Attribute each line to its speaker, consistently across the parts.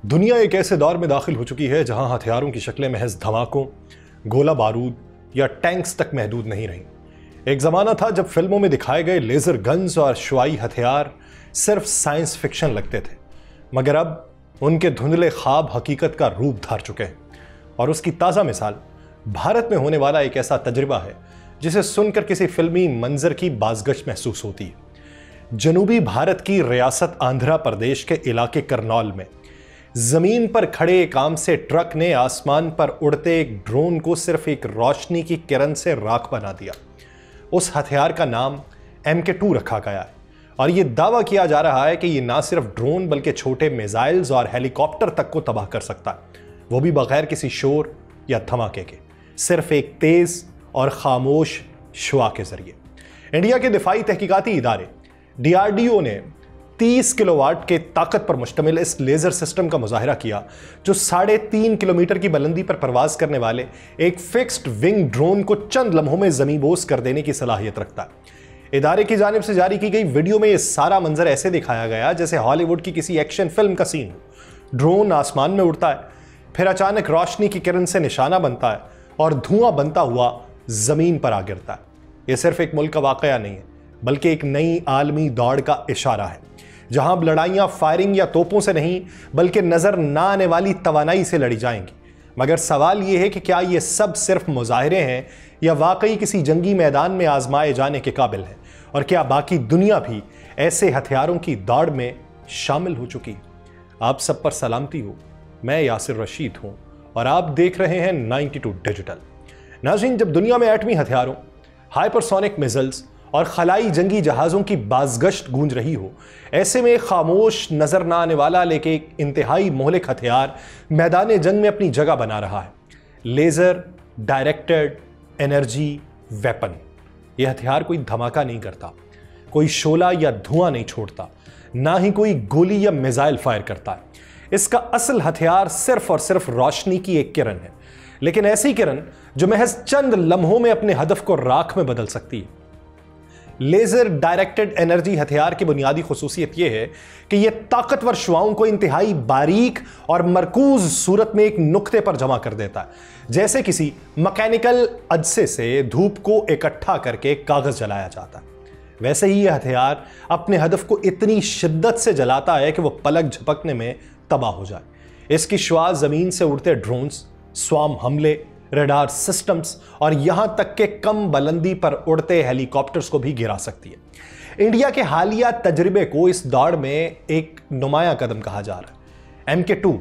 Speaker 1: दुनिया एक ऐसे दौर में दाखिल हो चुकी है जहां हथियारों की शक्लें महज धमाकों, गोला बारूद या टैंक्स तक महदूद नहीं रहीं। एक ज़माना था जब फिल्मों में दिखाए गए लेज़र गन्स और शुआई हथियार सिर्फ साइंस फिक्शन लगते थे, मगर अब उनके धुंधले ख्वाब हकीकत का रूप धार चुके हैं। और उसकी ताज़ा मिसाल भारत में होने वाला एक ऐसा तजुर्बा है जिसे सुनकर किसी फिल्मी मंजर की बाज़गश महसूस होती है। जनूबी भारत की रियासत आंध्र प्रदेश के इलाके करनौल में जमीन पर खड़े एक आम से ट्रक ने आसमान पर उड़ते एक ड्रोन को सिर्फ एक रोशनी की किरण से राख बना दिया। उस हथियार का नाम MK2 रखा गया है और यह दावा किया जा रहा है कि यह ना सिर्फ ड्रोन बल्कि छोटे मिसाइल्स और हेलीकॉप्टर तक को तबाह कर सकता है, वो भी बगैर किसी शोर या धमाके के, सिर्फ एक तेज और खामोश शुआ के जरिए। इंडिया के दिफाई तहकीकाती इदारे DRDO ने 30 किलोवाट के ताकत पर मुश्तमिल इस लेजर सिस्टम का मुजाहिरा किया, जो 3.5 किलोमीटर की बुलंदी पर परवाज करने वाले एक फिक्स्ड विंग ड्रोन को चंद लम्हों में ज़मींबोस कर देने की सलाहियत रखता है। इदारे की जानिब से जारी की गई वीडियो में यह सारा मंजर ऐसे दिखाया गया जैसे हॉलीवुड की किसी एक्शन फिल्म का सीन हो। ड्रोन आसमान में उड़ता है, फिर अचानक रोशनी की किरण से निशाना बनता है और धुआं बनता हुआ जमीन पर आ गिरता है। यह सिर्फ एक मुल्क का वाकया नहीं है, बल्कि एक नई आलमी दौड़ का इशारा है, जहां अब लड़ाइयां फायरिंग या तोपों से नहीं बल्कि नजर ना आने वाली तवानाई से लड़ी जाएंगी। मगर सवाल यह है कि क्या ये सब सिर्फ मुजाहिरे हैं या वाकई किसी जंगी मैदान में आजमाए जाने के काबिल है, और क्या बाकी दुनिया भी ऐसे हथियारों की दौड़ में शामिल हो चुकी है। आप सब पर सलामती हो, मैं यासिर रशीद हूं और आप देख रहे हैं 92 डिजिटल। नाज़रीन, जब दुनिया में एटमी हथियारों, हाइपरसोनिक मिसाइल्स और खलाई जंगी जहाज़ों की बाज़गश्त गूंज रही हो, ऐसे में खामोश नजर ना आने वाला लेकिन एक इंतहाई मोहलिक हथियार मैदान जंग में अपनी जगह बना रहा है। Laser directed energy weapon. यह हथियार कोई धमाका नहीं करता, कोई शोला या धुआं नहीं छोड़ता, ना ही कोई गोली या मिसाइल फायर करता है। इसका असल हथियार सिर्फ और सिर्फ रोशनी की एक किरण है, लेकिन ऐसी किरण जो महज चंद लम्हों में अपने हदफ को राख में बदल सकती है। लेजर डायरेक्टेड एनर्जी हथियार की बुनियादी खुसूसियत यह है कि यह ताकतवर शुआओं को इंतहाई बारीक और मरकूज सूरत में एक नुक्ते पर जमा कर देता है, जैसे किसी मैकेनिकल अजसे से धूप को इकट्ठा करके कागज जलाया जाता है। वैसे ही यह हथियार अपने हदफ को इतनी शिद्दत से जलाता है कि वह पलक झपकने में तबाह हो जाए। इसकी शुआ जमीन से उड़ते ड्रोन्स, स्वाम हमले, रडार सिस्टम्स और यहां तक के कम बुलंदी पर उड़ते हेलीकॉप्टर्स को भी गिरा सकती है। इंडिया के हालिया तजर्बे को इस दौड़ में एक नुमाया कदम कहा जा रहा है। MK2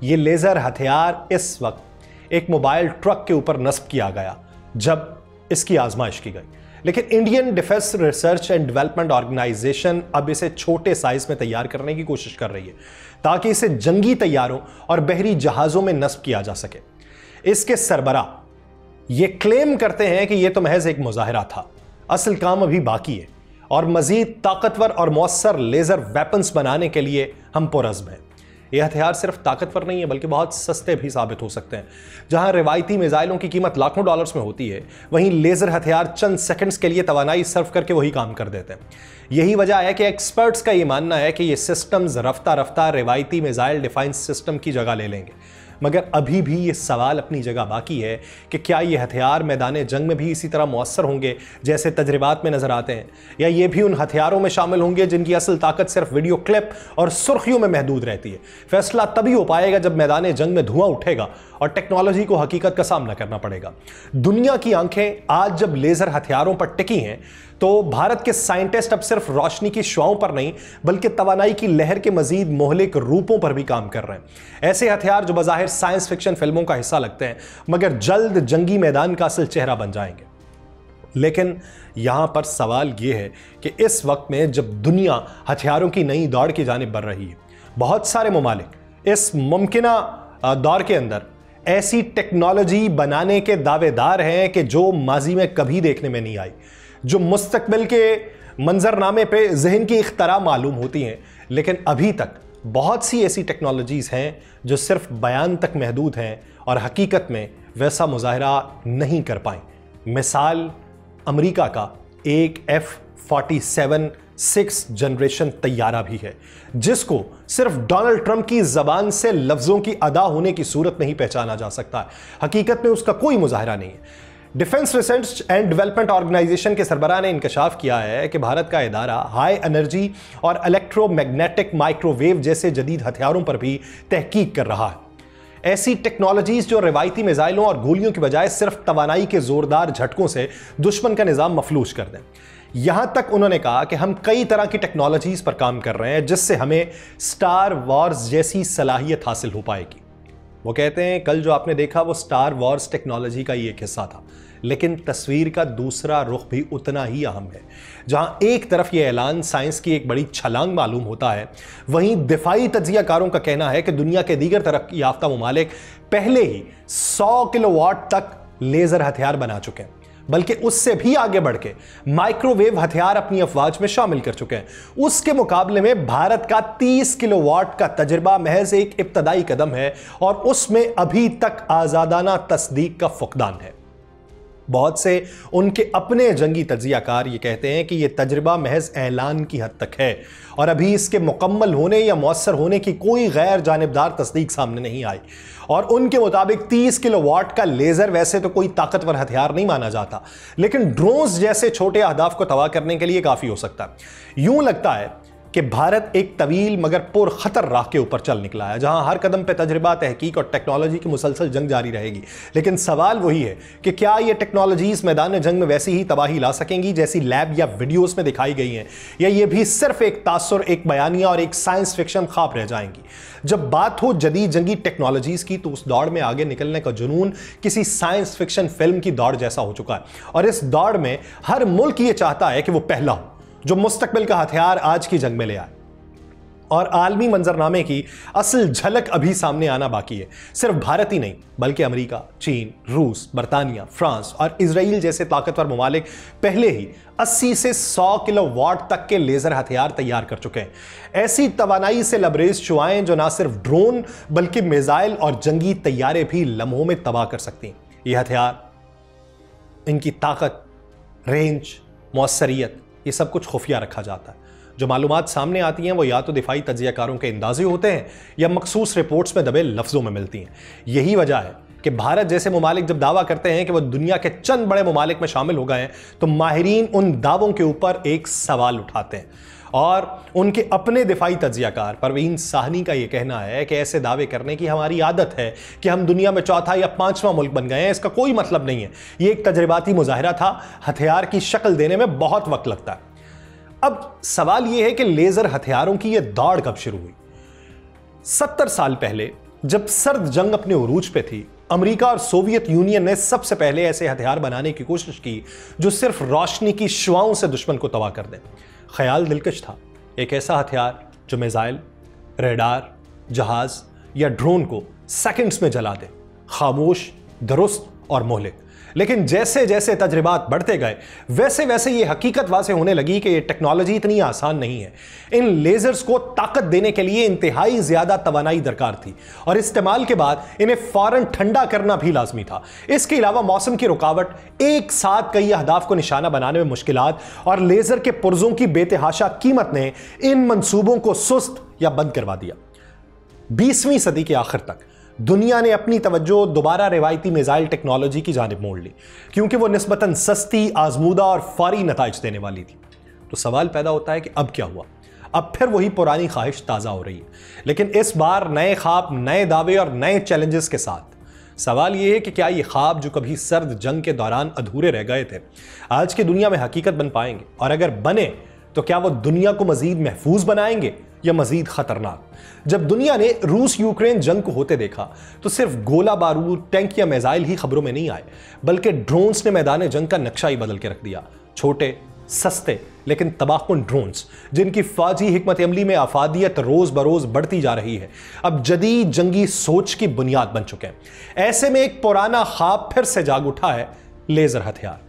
Speaker 1: ये लेजर हथियार इस वक्त एक मोबाइल ट्रक के ऊपर नस्ब किया गया जब इसकी आजमाइश की गई, लेकिन Indian defence research and development organisation अब इसे छोटे साइज में तैयार करने की कोशिश कर रही है ताकि इसे जंगी तैयारों और बहरी जहाजों में नस्ब किया जा सके। इसके सरबरा ये क्लेम करते हैं कि यह तो महज एक मुजाहिरा था, असल काम अभी बाकी है और मजीद ताकतवर और मौसर लेजर वेपन्स बनाने के लिए हम पुरज़्म हैं। यह हथियार सिर्फ ताकतवर नहीं है बल्कि बहुत सस्ते भी साबित हो सकते हैं। जहां रिवायती मिसाइलों की कीमत लाखों डॉलर्स में होती है, वहीं लेजर हथियार चंद सेकंड्स के लिए तवानाई सर्व करके वही काम कर देते हैं। यही वजह है कि एक्सपर्ट्स का यह मानना है कि ये सिस्टम्स रफ्ता रफ्ता रिवायती मिसाइल डिफेंस सिस्टम की जगह ले लेंगे। मगर अभी भी ये सवाल अपनी जगह बाकी है कि क्या ये हथियार मैदान जंग में भी इसी तरह मौसर होंगे जैसे तजर्बात में नजर आते हैं, या ये भी उन हथियारों में शामिल होंगे जिनकी असल ताकत सिर्फ वीडियो क्लिप और सुर्खियों में महदूद रहती है। फैसला तभी हो पाएगा जब मैदान जंग में धुआं उठेगा और टेक्नोलॉजी को हकीकत का सामना करना पड़ेगा। दुनिया की आंखें आज जब लेजर हथियारों पर टिकी हैं, तो भारत के साइंटिस्ट अब सिर्फ रोशनी की शुआओं पर नहीं बल्कि तवानाई की लहर के मजीद मोहलिक रूपों पर भी काम कर रहे हैं। ऐसे हथियार जो बज़ाहिर साइंस फिक्शन फिल्मों का हिस्सा लगते हैं, मगर जल्द जंगी मैदान का असल चेहरा बन जाएंगे। लेकिन यहां पर सवाल यह है कि इस वक्त में जब दुनिया हथियारों की नई दौड़ की जानिब बढ़ रही है, बहुत सारे ममालिक इस मुमकिना दौर के अंदर ऐसी टेक्नोलॉजी बनाने के दावेदार हैं कि जो माजी में कभी देखने में नहीं आई, जो मुस्तकबिल के मंजरनामे पे जहन की इख्तरा मालूम होती हैं, लेकिन अभी तक बहुत सी ऐसी टेक्नोलॉजीज़ हैं जो सिर्फ बयान तक महदूद हैं और हकीकत में वैसा मुजाहिरा नहीं कर पाएँ। मिसाल अमेरिका का एक F-47 6th जनरेशन तैयारा भी है, जिसको सिर्फ डोनाल्ड ट्रंप की जबान से लफ्जों की अदा होने की सूरत में ही पहचाना जा सकता है। हकीकत में उसका कोई मुजाहिरा नहीं है। Defence research and development organisation के सरबराह ने इंकशाफ किया है कि भारत का इदारा हाई एनर्जी और इलेक्ट्रोमैग्नेटिक माइक्रोवेव जैसे जदीद हथियारों पर भी तहकीक कर रहा है। ऐसी टेक्नोलॉजीज जो रिवायती मिसाइलों और गोलियों की बजाय सिर्फ तवानाई के जोरदार झटकों से दुश्मन का निजाम मफलूज कर दें। यहां तक उन्होंने कहा कि हम कई तरह की टेक्नोलॉजीज पर काम कर रहे हैं जिससे हमें स्टार वॉर्स जैसी सलाहियत हासिल हो पाएगी। वो कहते हैं कल जो आपने देखा वो स्टार वॉर्स टेक्नोलॉजी का ही एक हिस्सा था, लेकिन तस्वीर का दूसरा रुख भी उतना ही अहम है। जहां एक तरफ यह ऐलान साइंस की एक बड़ी छलांग मालूम होता है, वहीं दिफाई तज्जियाकारों का कहना है कि दुनिया के दीगर तरक्की याफ्ता ममालिक पहले ही 100 किलोवाट तक लेजर हथियार बना चुके हैं, बल्कि उससे भी आगे बढ़ के माइक्रोवेव हथियार अपनी अफवाज में शामिल कर चुके हैं। उसके मुकाबले में भारत का 30 किलोवाट का तजुर्बा महज एक इब्तदाई कदम है और उसमें अभी तक आजादाना तस्दीक का फुकदान है। बहुत से उनके अपने जंगी तज्जियाकार ये कहते हैं कि यह तजुर्बा महज ऐलान की हद तक है और अभी इसके मुकम्मल होने या मुअस्सर होने की कोई गैर जानिबदार तस्दीक सामने नहीं आई। और उनके मुताबिक 30 किलोवाट का लेजर वैसे तो कोई ताकतवर हथियार नहीं माना जाता, लेकिन ड्रोन्स जैसे छोटे अहदाफ को तबाह करने के लिए काफी हो सकता है। यूं लगता है कि भारत एक तवील मगर पुरखतर राह के ऊपर चल निकला है, जहां हर कदम पे तजर्बा, तहकीक और टेक्नोलॉजी की मुसलसल जंग जारी रहेगी। लेकिन सवाल वही है कि क्या ये टेक्नोलॉजीज मैदान जंग में वैसी ही तबाही ला सकेंगी जैसी लैब या वीडियोस में दिखाई गई हैं, या ये भी सिर्फ एक तासुर, एक बयानिया और एक साइंस फिक्शन ख्वाब रह जाएंगी। जब बात हो जदीद जंगी टेक्नोलॉजीज की तो उस दौड़ में आगे निकलने का जुनून किसी साइंस फिक्शन फिल्म की दौड़ जैसा हो चुका है, और इस दौड़ में हर मुल्क ये चाहता है कि वो पहला हो जो मुस्तकबिल का हथियार आज की जंग में ले आए। और आलमी मंजरनामे की असल झलक अभी सामने आना बाकी है। सिर्फ भारत ही नहीं बल्कि अमेरिका, चीन, रूस, बरतानिया, फ्रांस और इजराइल जैसे ताकतवर ममालिक पहले ही 80 से 100 किलोवाट तक के लेजर हथियार तैयार कर चुके हैं। ऐसी तवानाई से लबरेज शुआएं जो ना सिर्फ ड्रोन बल्कि मिसाइल और जंगी तैयारे भी लम्हों में तबाह कर सकती हैं। ये हथियार, इनकी ताकत, रेंज, मौसरियत, ये सब कुछ खुफिया रखा जाता है। जो मालूमात सामने आती हैं वो या तो दिफाई तज्जियाकारों के अंदाजे होते हैं या मखसूस रिपोर्ट्स में दबे लफ्जों में मिलती हैं। यही वजह है कि भारत जैसे ममालिक जब दावा करते हैं कि वह दुनिया के चंद बड़े ममालिक में शामिल हो गए हैं, तो माहिरीन उन दावों के ऊपर एक सवाल उठाते हैं। और उनके अपने दिफाई तज्जियाकार परवीन साहनी का यह कहना है कि ऐसे दावे करने की हमारी आदत है कि हम दुनिया में चौथा या पांचवा मुल्क बन गए हैं, इसका कोई मतलब नहीं है। यह एक तजर्बाती मुजाहिरा था, हथियार की शक्ल देने में बहुत वक्त लगता है। अब सवाल यह है कि लेजर हथियारों की यह दौड़ कब शुरू हुई? 70 साल पहले जब सर्द जंग अपने उरूज पे थी, अमेरिका और सोवियत यूनियन ने सबसे पहले ऐसे हथियार बनाने की कोशिश की जो सिर्फ रोशनी की शुआओं से दुश्मन को तबाह कर दें। ख्याल दिलकश था, एक ऐसा हथियार जो मिसाइल, रेडार, जहाज या ड्रोन को सेकंड्स में जला दे, खामोश, दुरुस्त और मोहलिक। लेकिन जैसे जैसे तजर्बात बढ़ते गए वैसे वैसे ये हकीकत वाज़ेह होने लगी कि ये टेक्नोलॉजी इतनी आसान नहीं है। इन लेजर्स को ताकत देने के लिए इंतहाई ज्यादा तवानाई दरकार थी और इस्तेमाल के बाद इन्हें फौरन ठंडा करना भी लाजमी था। इसके अलावा मौसम की रुकावट, एक साथ कई अहदाफ को निशाना बनाने में मुश्किलात और लेजर के पुर्जों की बेतहाशा कीमत ने इन मंसूबों को सुस्त या बंद करवा दिया। 20वीं सदी के आखिर तक दुनिया ने अपनी तवज्जो दोबारा रिवायती मिसाइल टेक्नोलॉजी की जानिब मोड़ ली, क्योंकि वो निस्बतन सस्ती, आजमूदा और फौरी नताइज देने वाली थी। तो सवाल पैदा होता है कि अब क्या हुआ? अब फिर वही पुरानी ख्वाहिश ताज़ा हो रही है, लेकिन इस बार नए ख्वाब, नए दावे और नए चैलेंजेस के साथ। सवाल यह है कि क्या ये ख्वाब जो कभी सर्द जंग के दौरान अधूरे रह गए थे, आज की दुनिया में हकीकत बन पाएंगे? और अगर बने तो क्या वो दुनिया को मजीद महफूज बनाएंगे या मजीद खतरनाक? जब दुनिया ने रूस यूक्रेन जंग को होते देखा तो सिर्फ गोला बारूद, टैंक या मिसाइल ही खबरों में नहीं आए, बल्कि ड्रोन्स ने मैदान जंग का नक्शा ही बदल के रख दिया। छोटे, सस्ते लेकिन तबाहकुन ड्रोन्स, जिनकी फौजी हिकमत अमली में अफादियत रोज बरोज बढ़ती जा रही है, अब जदीद जंगी सोच की बुनियाद बन चुके हैं। ऐसे में एक पुराना ख्वाब फिर से जाग उठा है, लेजर हथियार।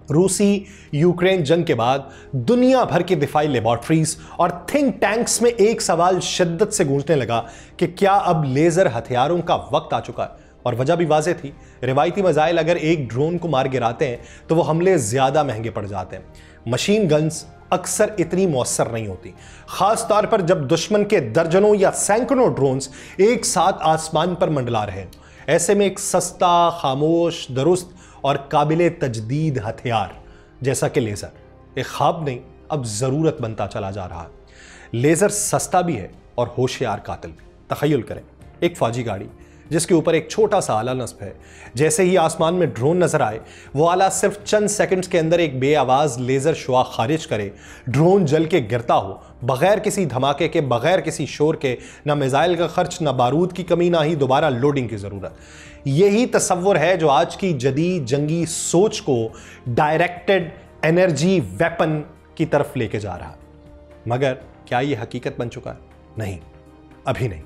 Speaker 1: रूसी यूक्रेन जंग के बाद दुनिया भर की दिफाई लेबॉर्ट्रीज और थिंक टैंक्स में एक सवाल शिद्दत से गूंजने लगा कि क्या अब लेजर हथियारों का वक्त आ चुका है? और वजह भी वाज़ेह थी, रिवायती मिसाइल अगर एक ड्रोन को मार गिराते हैं तो वो हमले ज्यादा महंगे पड़ जाते हैं। मशीन गन्स, अक्सर इतनी मौसर नहीं होती, खास तौर पर जब दुश्मन के दर्जनों या सैकड़ों ड्रोन्स एक साथ आसमान पर मंडला रहे हैं। ऐसे में एक सस्ता, खामोश, दुरुस्त और काबिले तजदीद हथियार जैसा कि लेजर एक ख्वाब नहीं, अब जरूरत बनता चला जा रहा है। लेजर सस्ता भी है और होशियार कातिल भी। तखय्युल करें, एक फौजी गाड़ी जिसके ऊपर एक छोटा सा आला नस्ब है। जैसे ही आसमान में ड्रोन नजर आए, वो आला सिर्फ चंद सेकंड्स के अंदर एक बेआवाज लेजर शुआ खारिज करे, ड्रोन जल के गिरता हो, बगैर किसी धमाके के, बगैर किसी शोर के, ना मिसाइल का खर्च, ना बारूद की कमी, ना ही दोबारा लोडिंग की जरूरत। यही तसव्वुर है जो आज की जदीद जंगी सोच को डायरेक्टेड एनर्जी वेपन की तरफ लेके जा रहा है। मगर क्या यह हकीकत बन चुका है? नहीं, अभी नहीं,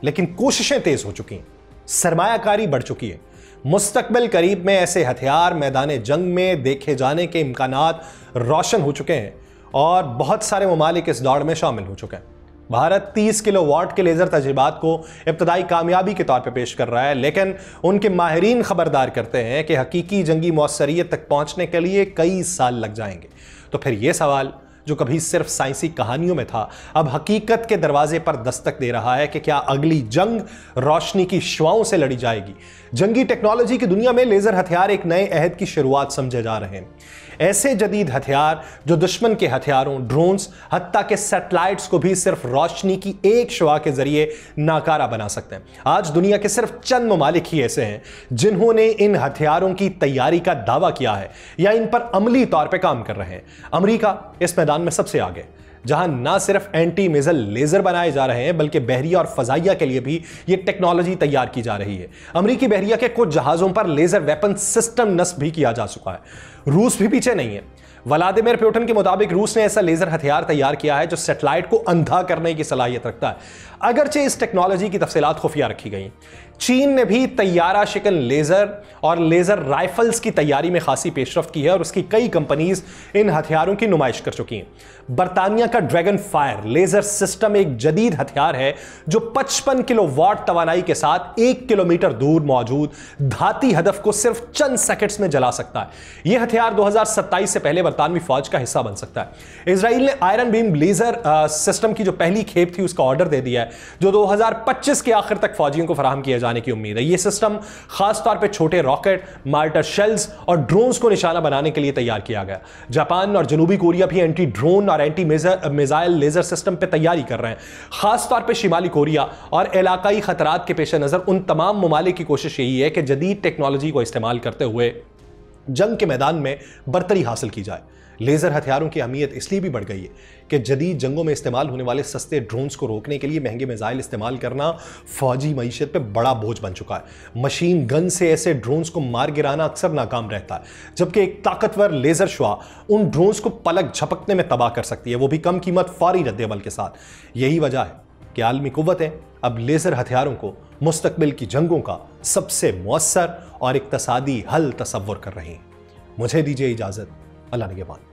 Speaker 1: लेकिन कोशिशें तेज हो चुकी हैं, सरमायाकारी बढ़ चुकी है। मुस्तकबिल करीब में ऐसे हथियार मैदान जंग में देखे जाने के इम्कानात रोशन हो चुके हैं और बहुत सारे ममालिक इस दौड़ में शामिल हो चुके हैं। भारत 30 किलोवाट के लेजर तजुर्बात को इब्तदाई कामयाबी के तौर पर पेश कर रहा है, लेकिन उनके माहिरीन खबरदार करते हैं कि हकीकी जंगी मौसरियत तक पहुंचने के लिए कई साल लग जाएंगे। तो फिर यह सवाल जो कभी सिर्फ साइंसी कहानियों में था, अब हकीकत के दरवाजे पर दस्तक दे रहा है कि क्या अगली जंग रोशनी की शुआओं से लड़ी जाएगी? जंगी टेक्नोलॉजी की दुनिया में लेजर हथियार एक नए अहद की शुरुआत समझे जा रहे हैं। ऐसे जदीद हथियार जो दुश्मन के हथियारों, ड्रोन्स, हत्ता के सैटेलाइट्स को भी सिर्फ रोशनी की एक शुआ के जरिए नाकारा बना सकते हैं। आज दुनिया के सिर्फ चंद ममालिक ही ऐसे हैं जिन्होंने इन हथियारों की तैयारी का दावा किया है या इन पर अमली तौर पर काम कर रहे हैं। अमेरिका इस मैदान में सबसे आगे, जहां ना सिर्फ एंटी मिसाइल लेजर बनाए जा रहे हैं बल्कि बहरिया और फजाइया के लिए भी यह टेक्नोलॉजी तैयार की जा रही है। अमेरिकी बहरिया के कुछ जहाजों पर लेजर वेपन सिस्टम नस्ब भी किया जा चुका है। रूस भी पीछे नहीं है। व्लादिमीर पुतिन के मुताबिक रूस ने ऐसा लेजर हथियार तैयार किया है जो सैटेलाइट को अंधा करने की सलाहियत रखता है। अगरचे इस टेक्नोलॉजी की तफसीलात खुफिया रखी गई। चीन ने भी तैयारा शिकन लेजर और लेजर राइफल्स की तैयारी में खासी पेशरफ्त की है और उसकी कई कंपनीज इन हथियारों की नुमाइश कर चुकी हैं। बरतानिया का ड्रैगन फायर लेजर सिस्टम एक जदीद हथियार है जो 55 किलोवाट तवानाई के साथ 1 किलोमीटर दूर मौजूद धाती हदफ को सिर्फ चंद सेकंड्स में जला सकता है। यह हथियार 2027 से पहले बरतानवी फौज का हिस्सा बन सकता है। इजराइल ने आयरन बीम लेजर सिस्टम की जो पहली खेप थी उसका ऑर्डर दे दिया है, जो 2025 के आखिर तक फौजियों को फराहम किया जाने की उम्मीद है। यह सिस्टम खास तौर पे छोटे रॉकेट, मार्टर शेल्स और ड्रोन्स को निशाना बनाने के लिए तैयार किया गया। जापान और जनूबी कोरिया भी एंटी ड्रोन और एंटी मिसाइल लेजर सिस्टम पे तैयारी कर रहे हैं। खास तौर पे शिमाली कोरिया और इलाकाई खतरात के पेश नजर उन तमाम ममालिक की कोशिश यही है कि जदीद टेक्नोलॉजी को इस्तेमाल करते हुए जंग के मैदान में बरतरी हासिल की जाए। लेजर हथियारों की अहमियत इसलिए भी बढ़ गई है कि जदीद जंगों में इस्तेमाल होने वाले सस्ते ड्रोन्स को रोकने के लिए महंगे मिसाइल इस्तेमाल करना फौजी मईशत पे बड़ा बोझ बन चुका है। मशीन गन से ऐसे ड्रोन्स को मार गिराना अक्सर नाकाम रहता है, जबकि एक ताकतवर लेजर शुआ उन ड्रोन्स को पलक झपकने में तबाह कर सकती है, वो भी कम कीमत फौरी रद्देअमल के साथ। यही वजह है कि आलमी कुव्वतें अब लेजर हथियारों को मुस्तकबिल की जंगों का सबसे मुअस्सर और इक्तसादी हल तसव्वुर कर रही हैं। मुझे दीजिए इजाजत, अल्लाह निगहबान।